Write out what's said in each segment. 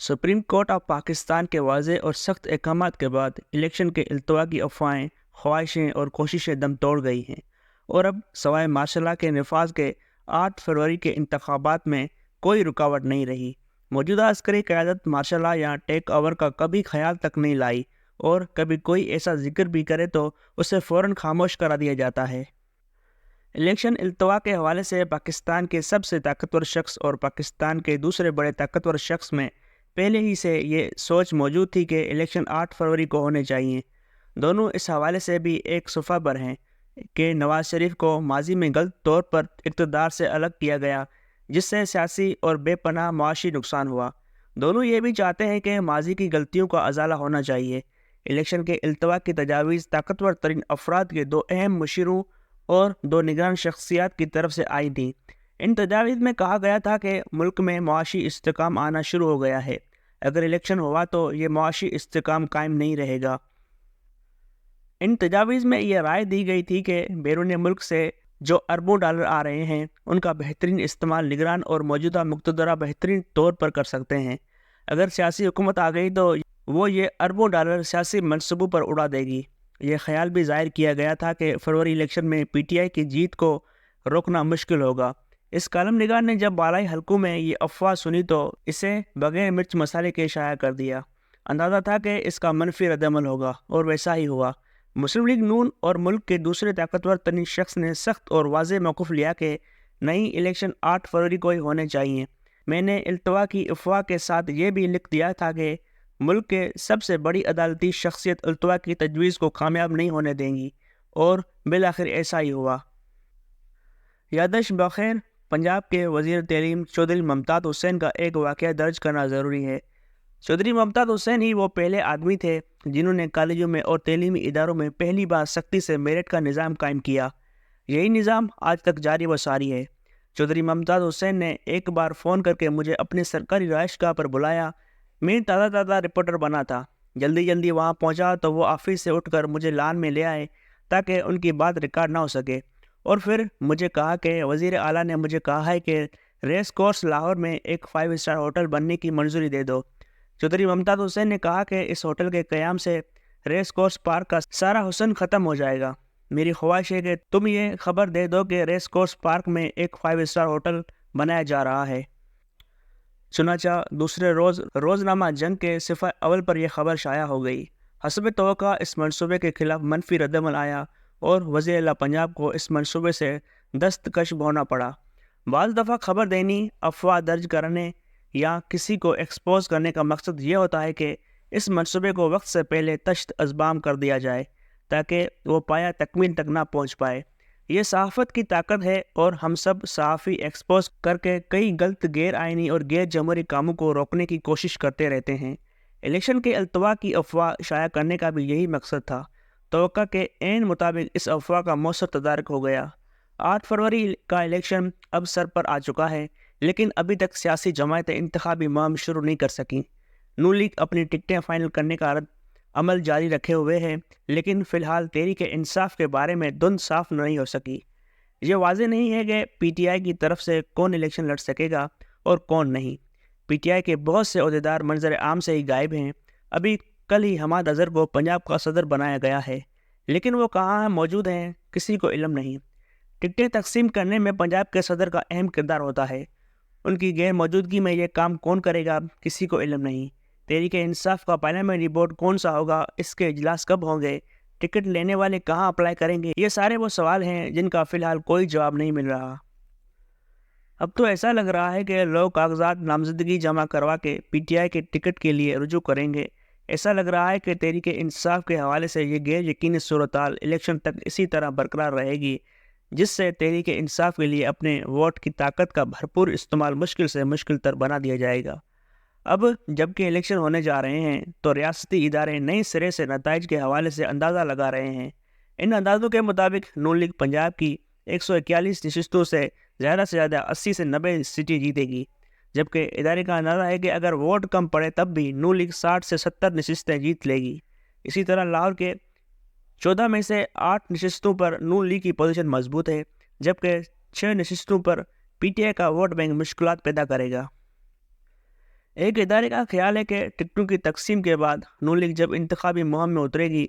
Supreme court of Pakistan के वाज़ेह और सख्त अहकामात के बाद इलेक्शन के अल्तवा की अफवाहें, ख्वाहिशें और कोशिशें दम तोड़ गई हैं और अब सवाए मार्शल के नफाज के 8 फरवरी के इंतखाबात में कोई रुकावट नहीं रही। मौजूदा अस्करी क़यादत मार्शल या टेक ओवर का कभी ख्याल तक नहीं लाई और कभी कोई ऐसा जिक्र भी करे तो उसे फ़ौरन खामोश करा दिया जाता है। इलेक्शन अल्तवा के हवाले से पाकिस्तान के सबसे ताकतवर शख्स और पाकिस्तान के दूसरे बड़े ताकतवर शख्स में पहले ही से ये सोच मौजूद थी कि इलेक्शन 8 फरवरी को होने चाहिए। दोनों इस हवाले से भी एक सुफ़ा पर हैं कि नवाज शरीफ को माजी में गलत तौर पर इक़्तिदार से अलग किया गया, जिससे सियासी और बेपनाह मुआशी नुकसान हुआ। दोनों ये भी चाहते हैं कि माजी की गलतियों का अजाला होना चाहिए। इलेक्शन के अल्तवा की तजावीज़ ताकतवर तरीन अफराद के 2 अहम मुशीरों और 2 निगरान शख्सियात की तरफ से आई थी। इन तजावीज़ में कहा गया था कि मुल्क में मुआशी इस्तेकाम आना शुरू हो गया है। अगर इलेक्शन हुआ तो ये मुआशी इस्तेकाम कायम नहीं रहेगा। इन तजावीज़ में यह राय दी गई थी कि बैरून मुल्क से जो अरबों डॉलर आ रहे हैं उनका बेहतरीन इस्तेमाल निगरान और मौजूदा मुक़्तदरा बेहतरीन तौर पर कर सकते हैं। अगर सियासी हुकूमत आ गई तो वो ये अरबों डॉलर सियासी मनसूबों पर उड़ा देगी। यह ख्याल भी ज़ाहिर किया गया था कि फरवरी इलेक्शन में PTI की जीत को रोकना मुश्किल होगा। इस कालम निगार ने जब बालाई हलकों में ये अफवाह सुनी तो इसे बगैर मिर्च मसाले के शाया कर दिया। अंदाज़ा था कि इसका मनफी रद्दअमल होगा और वैसा ही हुआ। मुस्लिम लीग नून और मुल्क के दूसरे ताकतवर तरीन शख्स ने सख्त और वाज़ेह मौक़िफ़ लिया कि नई इलेक्शन 8 फरवरी को ही होने चाहिए। मैंने अल्तवा की अफवाह के साथ ये भी लिख दिया था कि मुल्क के सबसे बड़ी अदालती शख्सियत अल्तवा की तजवीज़ को कामयाब नहीं होने देंगी और बिलाखिर ऐसा ही हुआ। यादश बखैर, पंजाब के वज़ीर तालीम चौधरी मुमताज़ हुसैन का एक वाक़या दर्ज करना ज़रूरी है। चौधरी मुमताज़ हुसैन ही वो पहले आदमी थे जिन्होंने कॉलेजों में और तालीमी इदारों में पहली बार सख्ती से मेरिट का निज़ाम कायम किया। यही निज़ाम आज तक जारी व सारी है। चौधरी मुमताज़ हुसैन ने एक बार फ़ोन करके मुझे अपने सरकारी रहायशगाह पर बुलाया। मैं ताज़ा रिपोर्टर बना था। जल्दी वहाँ पहुँचा तो वो ऑफिस से उठकर मुझे लान में ले आए ताकि उनकी बात रिकॉर्ड ना हो सके और फिर मुझे कहा कि वज़ीर आला ने मुझे कहा है कि रेस कोर्स लाहौर में एक 5 स्टार होटल बनने की मंजूरी दे दो। चौधरी मुमताज़ हुसैन ने कहा कि इस होटल के क़याम से रेस कोर्स पार्क का सारा हुस्न ख़त्म हो जाएगा। मेरी ख्वाहिश है कि तुम ये खबर दे दो कि रेस कोर्स पार्क में एक 5 स्टार होटल बनाया जा रहा है। चुनांचा दूसरे रोज़नामा जंग के सिफ़ा अव्वल पर यह खबर शाया हो गई। हस्ब तवक्का इस मनसूबे के खिलाफ मनफी रद्दअमल आया और वज़ीर आला पंजाब को इस मनसूबे से दस्तकश होना पड़ा। बाज़ दफ़ा खबर देनी, अफवाह दर्ज करने या किसी को एक्सपोज करने का मकसद ये होता है कि इस मनसूबे को वक्त से पहले तश्त अज़बाम कर दिया जाए ताकि वो पाया तकमील तक ना पहुँच पाए। ये सहाफ़त की ताकत है और हम सब सहाफ़ी एक्सपोज करके कई गलत, गैर आइनी और गैर जमहूरी कामों को रोकने की कोशिश करते रहते हैं। इलेक्शन के अल्तवा की अफवाह शाया करने का भी यही मकसद था। तवक्का के ऐन मुताबिक इस अफवाह का मौसर तदारक हो गया। 8 फरवरी का इलेक्शन अब सर पर आ चुका है, लेकिन अभी तक सियासी जमायतें इंतखाबी मुहिम शुरू नहीं कर सकीं। नून लीग अपनी टिकटें फाइनल करने का अमल जारी रखे हुए है, लेकिन फ़िलहाल तहरीक इंसाफ के बारे में धुंध साफ नहीं हो सकी। ये वाज़ेह नहीं है कि PTI की तरफ से कौन इलेक्शन लड़ सकेगा और कौन नहीं। PTI के बहुत से ओहदेदार मंजर आम से ही गायब हैं। अभी कल ही हमाद अज़हर को पंजाब का सदर बनाया गया है, लेकिन वो कहाँ मौजूद हैं किसी को इल्म नहीं। टिकटें तकसीम करने में पंजाब के सदर का अहम किरदार होता है। उनकी गैर मौजूदगी में ये काम कौन करेगा किसी को इल्म नहीं। तहरीक इंसाफ का पार्लियामेंट्री बोर्ड कौन सा होगा, इसके इजलास कब होंगे, टिकट लेने वाले कहाँ अप्लाई करेंगे, ये सारे वो सवाल हैं जिनका फ़िलहाल कोई जवाब नहीं मिल रहा। अब तो ऐसा लग रहा है कि लोग कागजात नामजदगी जमा करवा के PTI के टिकट के लिए रुजू करेंगे। ऐसा लग रहा है कि तहरीक इंसाफ के हवाले से ये गैर यकीनी सूरत-हाल इलेक्शन तक इसी तरह बरकरार रहेगी, जिससे तहरीक इंसाफ के लिए अपने वोट की ताकत का भरपूर इस्तेमाल मुश्किल से मुश्किल तर बना दिया जाएगा। अब जबकि इलेक्शन होने जा रहे हैं तो रियासती इदारे नए सिरे से नताइज के हवाले से अंदाज़ा लगा रहे हैं। इन अंदाज़ों के मुताबिक नून लीग पंजाब की 141 नशिस्तों से ज़्यादा 80 से 90 सीटें जीतेगी, जबकि इदारे का अंदाज़ा है कि अगर वोट कम पड़े तब भी नून लीग 60 से 70 नशिस्तें जीत लेगी। इसी तरह लाहौर के 14 में से 8 नशिस्तों पर नून लीग की पोजीशन मजबूत है, जबकि 6 नशिस्तों पर PTI का वोट बैंक मुश्किलात पैदा करेगा। ایک ادارے کا خیال ہے کہ ٹکٹوں کی تقسیم کے بعد نون لیگ جب انتخابی مہم میں اترے گی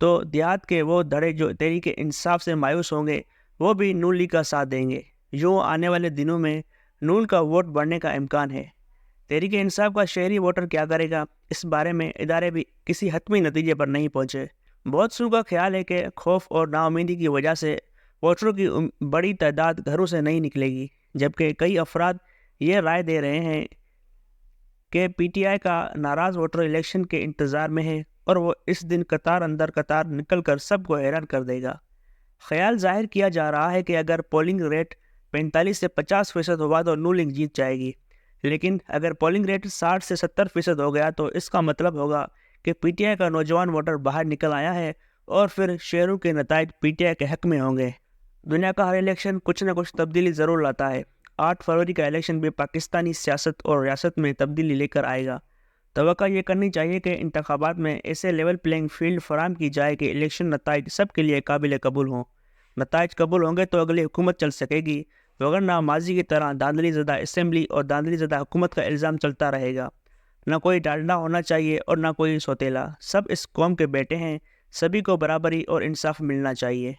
تو دیہات کے وہ دھڑے جو تحریک انصاف سے مایوس ہوں گے وہ بھی نون لیگ کا ساتھ دیں گے۔ یوں آنے والے دنوں میں نون کا ووٹ بڑھنے کا امکان ہے۔ تحریک انصاف کا شہری ووٹر کیا کرے گا، اس بارے میں ادارے بھی کسی حتمی نتیجے پر نہیں پہنچے۔ بہت سو کا خیال ہے کہ خوف اور نا امیدی کی وجہ سے ووٹروں کی بڑی تعداد گھروں سے نہیں نکلے گی، جبکہ کئی افراد یہ رائے دے رہے ہیں کہ پی ٹی آئی کا ناراض ووٹر الیکشن کے انتظار میں ہے اور وہ اس دن قطار اندر قطار نکل کر سب کو حیران کر دے گا۔ خیال ظاہر کیا جا رہا ہے کہ اگر پولنگ ریٹ 45 سے 50% ہوا تو نون لیگ جیت جائے گی، لیکن اگر پولنگ ریٹ 60 سے 70% ہو گیا تو اس کا مطلب ہوگا کہ پی ٹی آئی کا نوجوان ووٹر باہر نکل آیا ہے اور پھر شہروں کے نتائج پی ٹی آئی کے حق میں ہوں گے۔ دنیا کا ہر الیکشن کچھ نہ کچھ تبدیلی ضرور لاتا ہے۔ 8 فروری کا الیکشن بھی پاکستانی سیاست اور ریاست میں تبدیلی لے کر آئے گا۔ توقع یہ کرنی چاہیے کہ انتخابات میں ایسے لیول پلینگ فیلڈ فراہم کی جائے کہ الیکشن نتائج سب کے لیے قابل قبول ہوں۔ نتائج قبول ہوں گے تو اگلی حکومت چل سکے گی، وگرنہ ماضی کی طرح دھاندلی زدہ اسمبلی اور دھاندلی زدہ حکومت کا الزام چلتا رہے گا۔ نہ کوئی ڈالنا ہونا چاہیے اور نہ کوئی سوتیلا، سب اس قوم کے بیٹے ہیں، سبھی کو برابری اور انصاف ملنا چاہیے۔